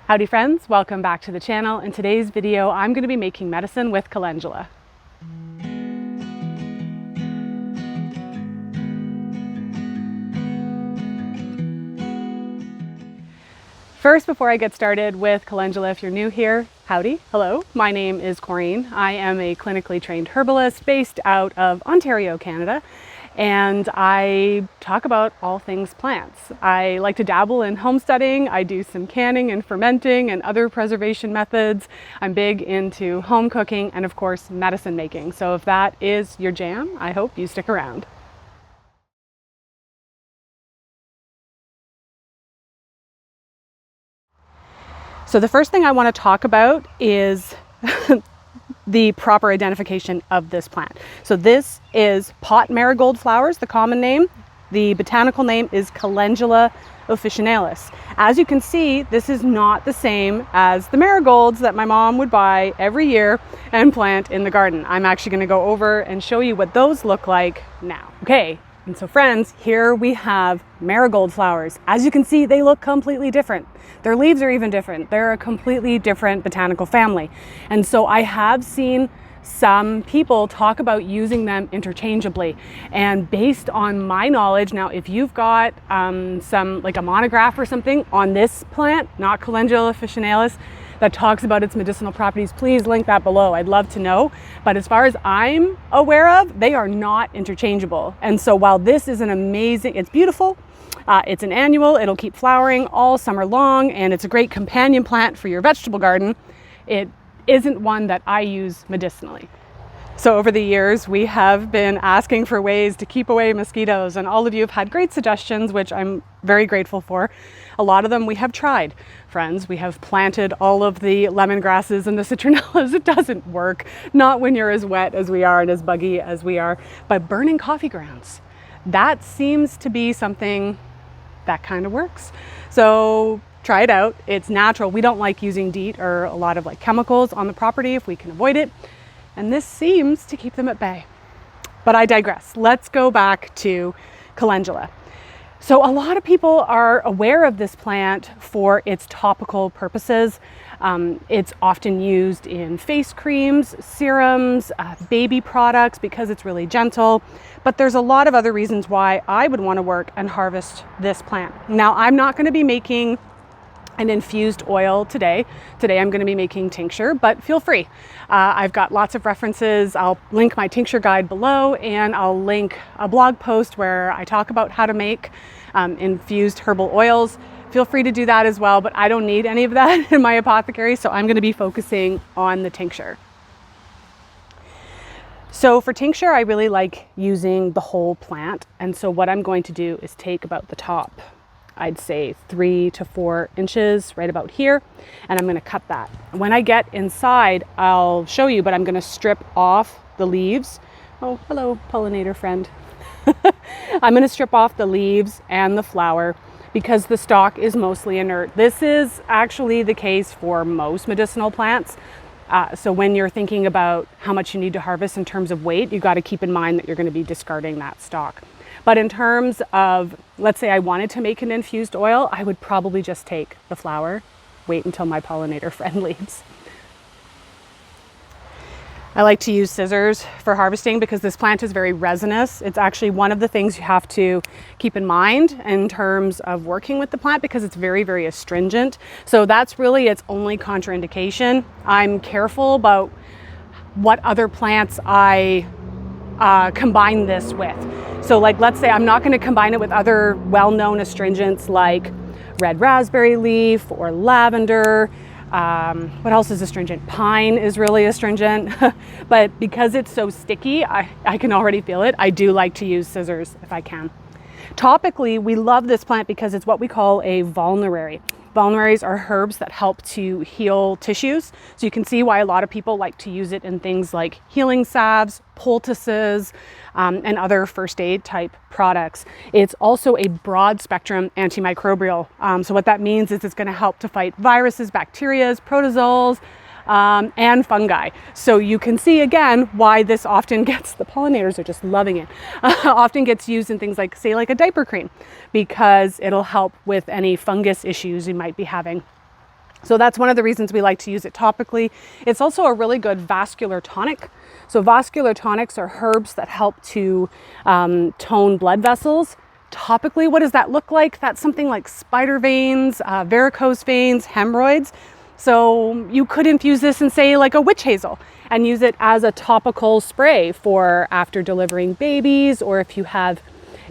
Howdy friends, welcome back to the channel. In today's video, I'm going to be making medicine with calendula. First, before I get started with calendula, if you're new here, howdy, hello, my name is Corinne. I am a clinically trained herbalist based out of Ontario, Canada, and I talk about all things plants. I like to dabble in homesteading. I do some canning and fermenting and other preservation methods. I'm big into home cooking and, of course, medicine making. So if that is your jam, I hope you stick around. So the first thing I want to talk about is the proper identification of this plant. So this is pot marigold flowers, the common name. The botanical name is Calendula officinalis. As you can see, this is not the same as the marigolds that my mom would buy every year and plant in the garden. I'm actually going to go over and show you what those look like now. Okay. And so friends, here we have marigold flowers. As you can see, they look completely different. Their leaves are even different. They're a completely different botanical family. And so I have seen some people talk about using them interchangeably. And based on my knowledge, now if you've got some like a monograph or something on this plant, not Calendula officinalis, that talks about its medicinal properties, please link that below. I'd love to know. But as far as I'm aware of, they are not interchangeable. And so while this is an amazing, it's beautiful, it's an annual, it'll keep flowering all summer long, and it's a great companion plant for your vegetable garden, it isn't one that I use medicinally. So over the years, we have been asking for ways to keep away mosquitoes, and all of you have had great suggestions, which I'm very grateful for. A lot of them we have tried, friends. We have planted all of the lemongrasses and the citronellas. It doesn't work, not when you're as wet as we are and as buggy as we are. But burning coffee grounds, that seems to be something that kind of works. So try it out. It's natural. We don't like using DEET or a lot of like chemicals on the property if we can avoid it. And this seems to keep them at bay. But I digress. Let's go back to calendula. So a lot of people are aware of this plant for its topical purposes. It's often used in face creams, serums, baby products because it's really gentle. But there's a lot of other reasons why I would want to work and harvest this plant. Now, I'm not going to be making an infused oil today. Today I'm going to be making tincture, but feel free. I've got lots of references. I'll link my tincture guide below, and I'll link a blog post where I talk about how to make infused herbal oils. Feel free to do that as well, but I don't need any of that in my apothecary, so I'm going to be focusing on the tincture. So for tincture, I really like using the whole plant, and so what I'm going to do is take about the top, I'd say 3 to 4 inches right about here, and I'm going to cut that. When I get inside, I'll show you, but I'm going to strip off the leaves. Oh, hello, pollinator friend. I'm going to strip off the leaves and the flower because the stalk is mostly inert. This is actually the case for most medicinal plants. So when you're thinking about how much you need to harvest in terms of weight, you've got to keep in mind that you're going to be discarding that stalk. But in terms of, let's say I wanted to make an infused oil, I would probably just take the flower, wait until my pollinator friend leaves. I like to use scissors for harvesting because this plant is very resinous. It's actually one of the things you have to keep in mind in terms of working with the plant because it's very, very astringent. So that's really its only contraindication. I'm careful about what other plants I combine this with. So like, let's say I'm not going to combine it with other well-known astringents like red raspberry leaf or lavender. What else is astringent? Pine is really astringent, but because it's so sticky, I can already feel it. I do like to use scissors if I can. Topically, we love this plant because it's what we call a vulnerary. Vulneraries are herbs that help to heal tissues. So you can see why a lot of people like to use it in things like healing salves, poultices, and other first aid type products. It's also a broad spectrum antimicrobial. So what that means is it's going to help to fight viruses, bacteria, protozoals, and fungi. So you can see again why this often gets, the pollinators are just loving it, often gets used in things like, say, like a diaper cream, because it'll help with any fungus issues you might be having. So that's one of the reasons we like to use it topically. It's also a really good vascular tonic. So vascular tonics are herbs that help to tone blood vessels. Topically, what does that look like? That's something like spider veins, varicose veins, hemorrhoids. So you could infuse this in, say, like a witch hazel and use it as a topical spray for after delivering babies, or if you have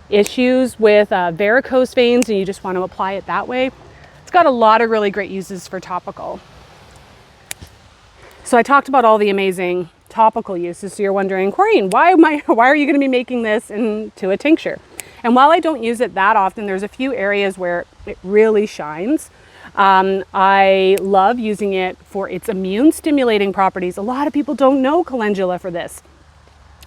issues with varicose veins and you just want to apply it that way. It's got a lot of really great uses for topical. So I talked about all the amazing topical uses. So you're wondering, Corinne, why are you going to be making this into a tincture? And while I don't use it that often, there's a few areas where it really shines. I love using it for its immune stimulating properties. A lot of people don't know calendula for this,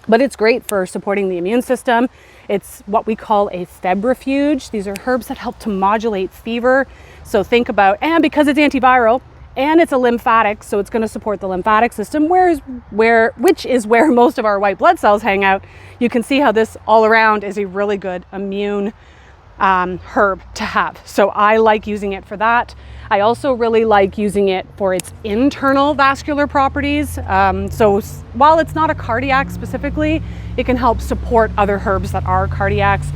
but it's great for supporting the immune system. It's what we call a febrifuge. These are herbs that help to modulate fever. So think about, and because it's antiviral and it's a lymphatic, so it's going to support the lymphatic system, which is where most of our white blood cells hang out. You can see how this all around is a really good immune herb to have. So I like using it for that. I also really like using it for its internal vascular properties. So while it's not a cardiac specifically, it can help support other herbs that are cardiacs.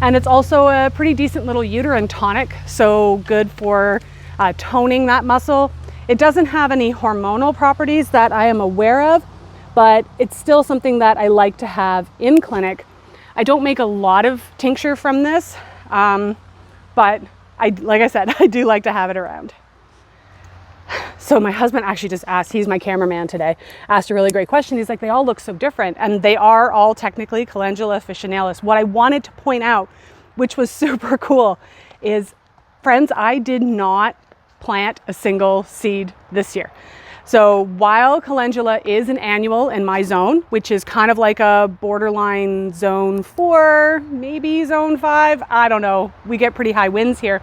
And it's also a pretty decent little uterine tonic, so good for toning that muscle. It doesn't have any hormonal properties that I am aware of, but it's still something that I like to have in clinic. I don't make a lot of tincture from this, but like I said, I do like to have it around. So my husband actually just asked, he's my cameraman today, asked a really great question. He's like, they all look so different, and they are all technically Calendula officinalis. What I wanted to point out, which was super cool, is, friends, I did not plant a single seed this year. So while calendula is an annual in my zone, which is kind of like a borderline zone 4, maybe zone 5, I don't know, we get pretty high winds here,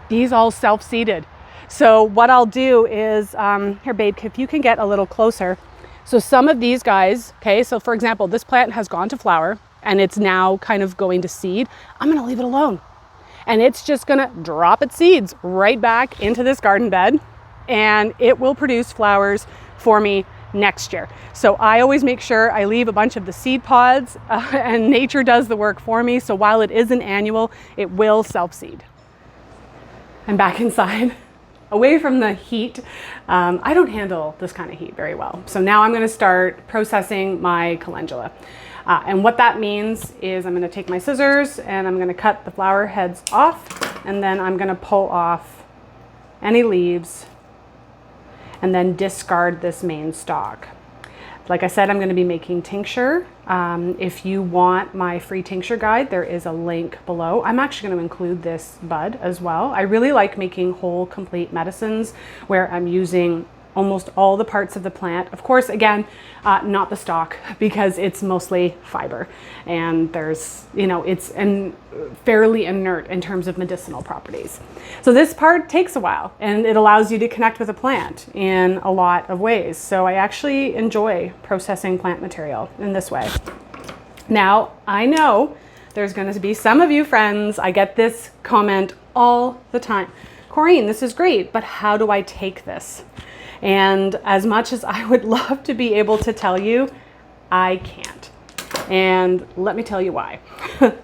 these all self-seeded. So what I'll do is, here babe, if you can get a little closer. So some of these guys, okay, so for example, this plant has gone to flower and it's now kind of going to seed. I'm gonna leave it alone. And it's just gonna drop its seeds right back into this garden bed, and it will produce flowers for me next year. So I always make sure I leave a bunch of the seed pods and nature does the work for me. So while it is an annual, it will self-seed. I'm back inside, away from the heat. I don't handle this kind of heat very well. So now I'm gonna start processing my calendula. And what that means is I'm gonna take my scissors and I'm gonna cut the flower heads off, and then I'm gonna pull off any leaves and then discard this main stalk. Like I said, I'm gonna be making tincture. If you want my free tincture guide, there is a link below. I'm actually gonna include this bud as well. I really like making whole, complete medicines where I'm using almost all the parts of the plant. Of course, again, not the stalk, because it's mostly fiber and there's, it's fairly inert in terms of medicinal properties. So this part takes a while and it allows you to connect with a plant in a lot of ways. So I actually enjoy processing plant material in this way. Now, I know there's going to be some of you friends, I get this comment all the time. Corinne, this is great, but how do I take this? And as much as I would love to be able to tell you, I can't. And let me tell you why.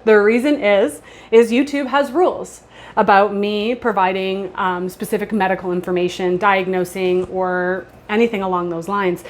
The reason is YouTube has rules about me providing specific medical information, diagnosing, or anything along those lines.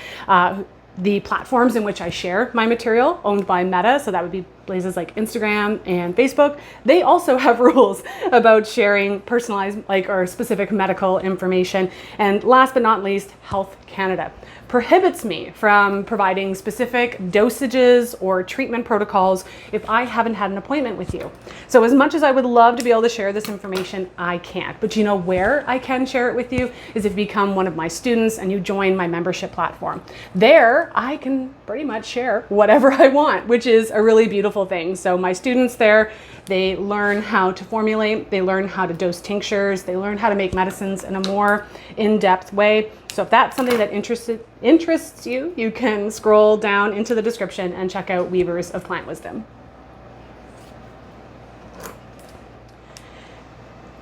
The platforms in which I share my material, owned by Meta, so that would be places like Instagram and Facebook, they also have rules about sharing personalized or specific medical information. And last but not least, Health Canada prohibits me from providing specific dosages or treatment protocols if I haven't had an appointment with you. So as much as I would love to be able to share this information, I can't. But you know where I can share it with you is if you become one of my students and you join my membership platform. There, I can pretty much share whatever I want, which is a really beautiful thing. So my students there, they learn how to formulate, they learn how to dose tinctures, they learn how to make medicines in a more in-depth way. So if that's something that interests you, you can scroll down into the description and check out Weavers of Plant Wisdom.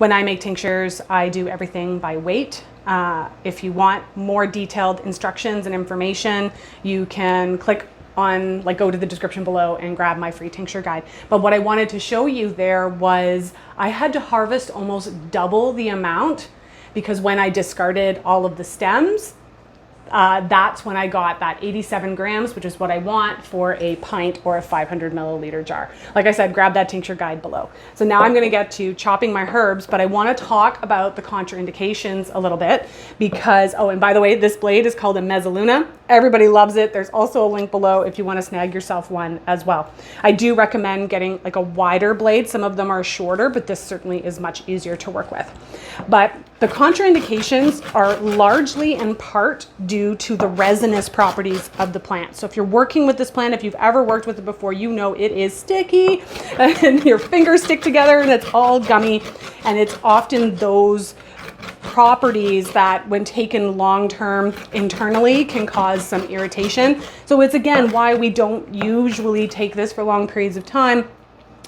When I make tinctures, I do everything by weight. If you want more detailed instructions and information, you can click on, like, go to the description below and grab my free tincture guide. But what I wanted to show you there was I had to harvest almost double the amount, because when I discarded all of the stems, that's when I got that 87 grams, which is what I want for a pint or a 500 milliliter jar. Like I said, grab that tincture guide below. So now I'm going to get to chopping my herbs, but I want to talk about the contraindications a little bit because, oh, and by the way, this blade is called a mezzaluna. Everybody loves it. There's also a link below if you want to snag yourself one as well. I do recommend getting like a wider blade. Some of them are shorter, but this certainly is much easier to work with. But the contraindications are largely in part due to the resinous properties of the plant. So if you're working with this plant, if you've ever worked with it before, you know it is sticky and your fingers stick together and it's all gummy. And it's often those properties that when taken long-term internally can cause some irritation. So it's again why we don't usually take this for long periods of time,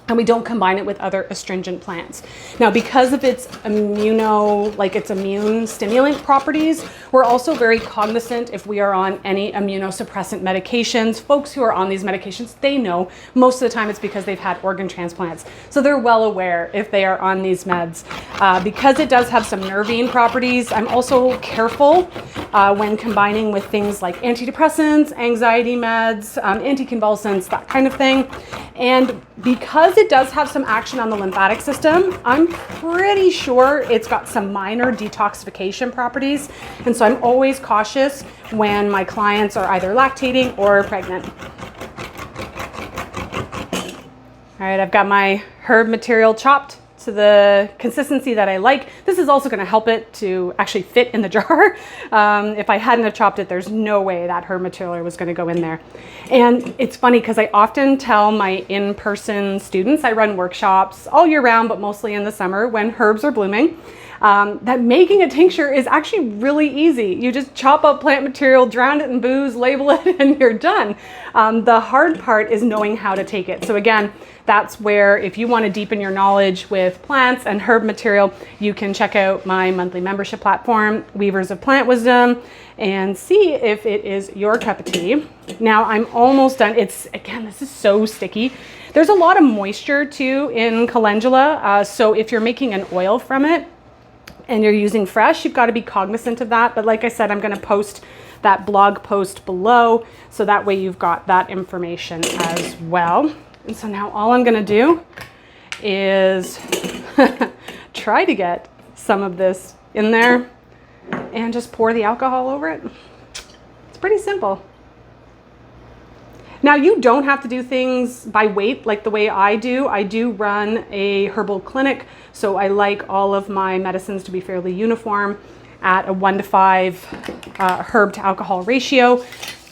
and we don't combine it with other astringent plants. Now, because of its its immune stimulant properties, we're also very cognizant if we are on any immunosuppressant medications. Folks who are on these medications, they know most of the time it's because they've had organ transplants. So they're well aware if they are on these meds. Because it does have some nervine properties, I'm also careful when combining with things like antidepressants, anxiety meds, anticonvulsants, that kind of thing. And because it does have some action on the lymphatic system, I'm pretty sure it's got some minor detoxification properties. And so I'm always cautious when my clients are either lactating or pregnant. All right, I've got my herb material chopped to the consistency that I like. This is also going to help it to actually fit in the jar. If I hadn't have chopped it, there's no way that herb material was going to go in there. And it's funny because I often tell my in-person students, I run workshops all year round, but mostly in the summer when herbs are blooming, that making a tincture is actually really easy. You just chop up plant material, drown it in booze, label it, and you're done. The hard part is knowing how to take it. So again, that's where if you want to deepen your knowledge with plants and herb material, you can check out my monthly membership platform, Weavers of Plant Wisdom, and see if it is your cup of tea. Now I'm almost done. Again, this is so sticky. There's a lot of moisture too in calendula. So if you're making an oil from it and you're using fresh, you've got to be cognizant of that. But like I said, I'm going to post that blog post below. So that way you've got that information as well. And so now all I'm going to do is try to get some of this in there and just pour the alcohol over it. It's pretty simple. Now you don't have to do things by weight like the way I do. I do run a herbal clinic, so I like all of my medicines to be fairly uniform at a 1:5 herb to alcohol ratio.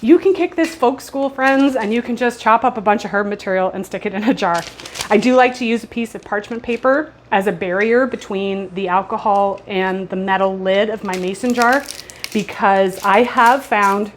You can kick this folk school, friends, and you can just chop up a bunch of herb material and stick it in a jar. I do like to use a piece of parchment paper as a barrier between the alcohol and the metal lid of my mason jar, because I have found,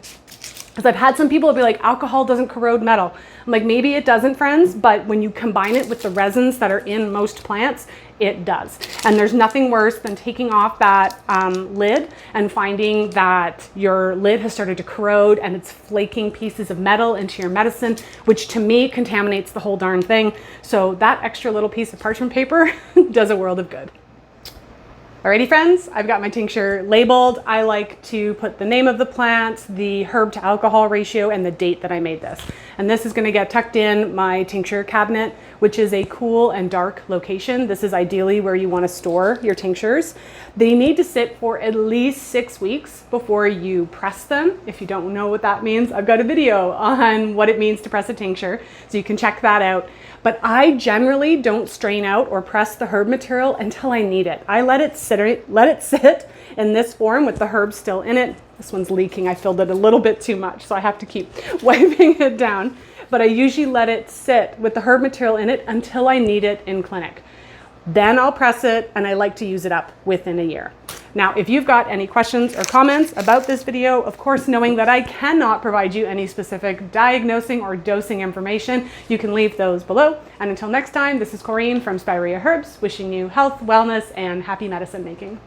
because I've had some people be like, alcohol doesn't corrode metal. I'm like, maybe it doesn't, friends, but when you combine it with the resins that are in most plants, it does. And there's nothing worse than taking off that lid and finding that your lid has started to corrode and it's flaking pieces of metal into your medicine, which to me contaminates the whole darn thing. So that extra little piece of parchment paper does a world of good. Alrighty friends, I've got my tincture labeled. I like to put the name of the plant, the herb to alcohol ratio, and the date that I made this. And this is going to get tucked in my tincture cabinet, which is a cool and dark location. This is ideally where you want to store your tinctures. They need to sit for at least 6 weeks before you press them. If you don't know what that means, I've got a video on what it means to press a tincture, so you can check that out. But I generally don't strain out or press the herb material until I need it. I let it sit in this form with the herbs still in it. This one's leaking. I filled it a little bit too much, so I have to keep wiping it down. But I usually let it sit with the herb material in it until I need it in clinic. Then I'll press it, and I like to use it up within a year. Now, if you've got any questions or comments about this video, of course, knowing that I cannot provide you any specific diagnosing or dosing information, you can leave those below. And until next time, this is Corinne from Spiraea Herbs, wishing you health, wellness, and happy medicine making.